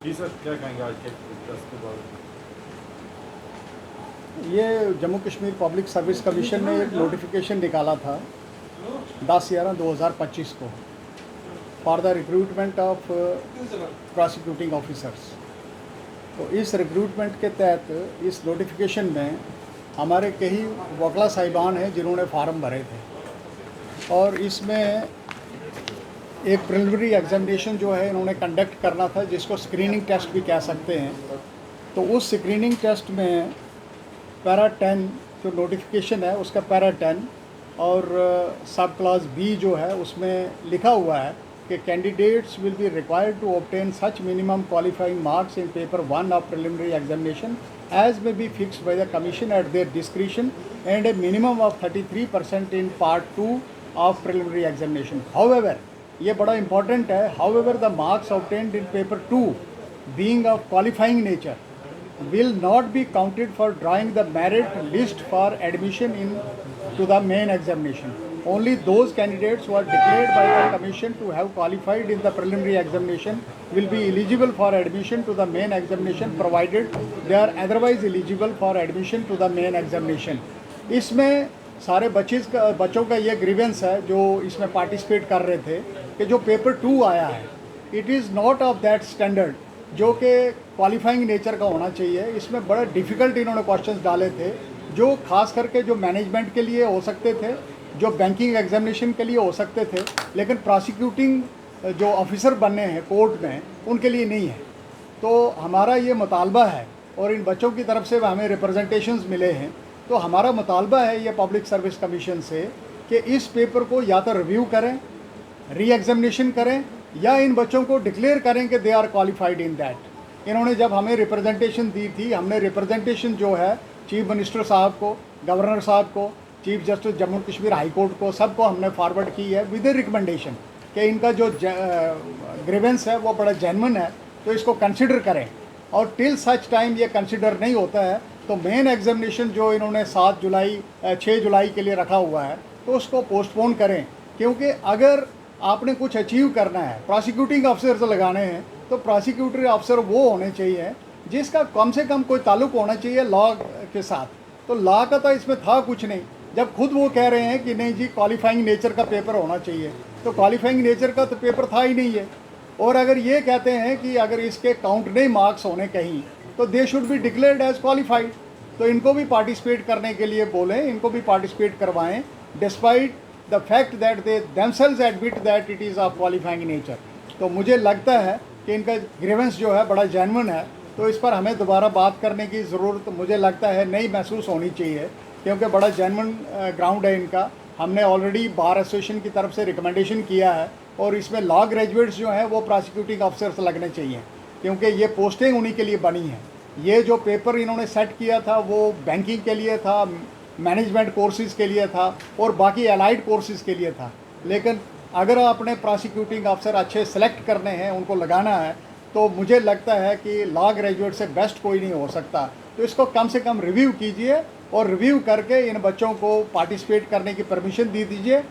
जी sir, क्या कहेंगे आज के प्रेस के बारे में? ये Jammu Kashmir public service commission ने एक नोटिफिकेशन निकाला था 10/11/2025 को for the recruitment of prosecuting officers. तो इस रिक्रूटमेंट के तहत इस नोटिफिकेशन में हमारे कई वकला साहिबान हैं जिन्होंने फार्म भरे थे, और इसमें एक प्रिलिमिनरी एग्जामिनेशन जो है इन्होंने कंडक्ट करना था, जिसको स्क्रीनिंग टेस्ट भी कह सकते हैं। तो उस स्क्रीनिंग टेस्ट में पैरा 10 जो नोटिफिकेशन है उसका पैरा 10 और सब क्लास बी जो है उसमें लिखा हुआ है कि candidates will be required to obtain such minimum qualifying marks in paper 1 of preliminary examination as may be fixed by the commission at their discretion and a minimum of 33% in part 2 of preliminary examination. However, ये बड़ा important है, however the marks obtained in paper 2 being of qualifying nature will not be counted for drawing the merit list for admission to the main examination. Only those candidates who are declared by the commission to have qualified in the preliminary examination will be eligible for admission to the main examination, provided they are otherwise eligible for admission to the main examination. इसमें सारे बच्चों का ये grievance है जो इसमें participate कर रहे थे कि जो पेपर 2 आया है it is not of that standard जो कि क्वालिफाइंग नेचर का होना चाहिए। इसमें बड़े डिफ़िकल्ट इन्होंने क्वेश्चंस डाले थे जो खास करके जो मैनेजमेंट के लिए हो सकते थे, जो बैंकिंग एग्जामिनेशन के लिए हो सकते थे, लेकिन प्रोसिक्यूटिंग जो ऑफिसर बनने हैं कोर्ट में उनके लिए नहीं है। तो हमारा ये मुतालबा है और इन बच्चों की तरफ से हमें रिप्रेजेंटेशंस मिले हैं, तो हमारा मुतालबा है ये पब्लिक सर्विस कमीशन से कि इस पेपर को या तो रिव्यू करें, री एग्जामिनेशन करें, या इन बच्चों को डिक्लेयर करें कि they are qualified in that. इन्होंने जब हमें रिप्रेजेंटेशन दी थी, हमने रिप्रेजेंटेशन जो है चीफ मिनिस्टर साहब को, गवर्नर साहब को, chief justice Jammu Kashmir high court को, सबको हमने फॉरवर्ड की है विद ए रिकमेंडेशन कि इनका जो ग्रीवेंस है वो बड़ा जेन्युइन है, तो इसको कंसिडर करें। और टिल सच टाइम ये कंसिडर नहीं होता है तो मेन एग्जामिनेशन जो इन्होंने 6 जुलाई के लिए रखा हुआ है तो उसको पोस्टपोन करें, क्योंकि अगर आपने कुछ अचीव करना है, प्रोसिक्यूटिंग ऑफिसर्स लगाने हैं, तो प्रोसिक्यूटरी ऑफिसर वो होने चाहिए जिसका कम से कम कोई ताल्लुक़ होना चाहिए लॉ के साथ। तो लॉ का तो इसमें था कुछ नहीं, जब खुद वो कह रहे हैं कि नहीं जी क्वालिफाइंग नेचर का पेपर होना चाहिए, तो क्वालिफाइंग नेचर का तो पेपर था ही नहीं है। और अगर ये कहते हैं कि अगर इसके काउंट नहीं मार्क्स होने कहीं तो they should be declared as qualified, तो इनको भी पार्टिसिपेट करने के लिए बोलें, इनको भी पार्टिसिपेट करवाएं despite the fact that they themselves admit that it is of qualifying nature. तो मुझे लगता है कि इनका ग्रीवेंस जो है बड़ा जेन्युइन है, तो इस पर हमें दोबारा बात करने की ज़रूरत मुझे लगता है नहीं महसूस होनी चाहिए, क्योंकि बड़ा जेन्युइन ग्राउंड है इनका। हमने ऑलरेडी बार एसोसिएशन की तरफ से रिकमेंडेशन किया है और इसमें लॉ ग्रेजुएट्स जो हैं वो प्रोसिक्यूटिंग ऑफिसर्स लगने चाहिए, क्योंकि ये पोस्टिंग उन्हीं के लिए बनी है। ये जो पेपर इन्होंने सेट किया था वो बैंकिंग के लिए था, मैनेजमेंट कोर्सेज़ के लिए था और बाकी अलाइड कोर्सेज़ के लिए था। लेकिन अगर आपने प्रोसिक्यूटिंग ऑफिसर अच्छे सेलेक्ट करने हैं, उनको लगाना है, तो मुझे लगता है कि लॉ ग्रेजुएट से बेस्ट कोई नहीं हो सकता। तो इसको कम से कम रिव्यू कीजिए और रिव्यू करके इन बच्चों को पार्टिसिपेट करने की परमिशन दे दीजिए,